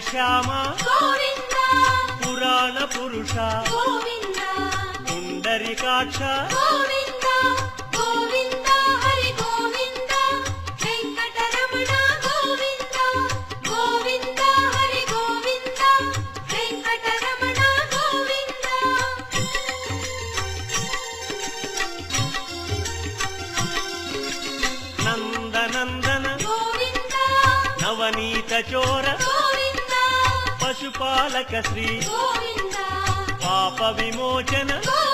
శ్యామ గోవింద పురాణ పురుష గోవింద పుండరీకాక్ష గోవింద గోవింద హరి గోవింద వెంకటరమణ గోవింద గోవింద హరి గోవింద వెంకటరమణ గోవింద నందనందన గోవింద నవనీత చోర గోవింద పశుపాలక శ్రీ గోవింద పాప విమోచన గోవింద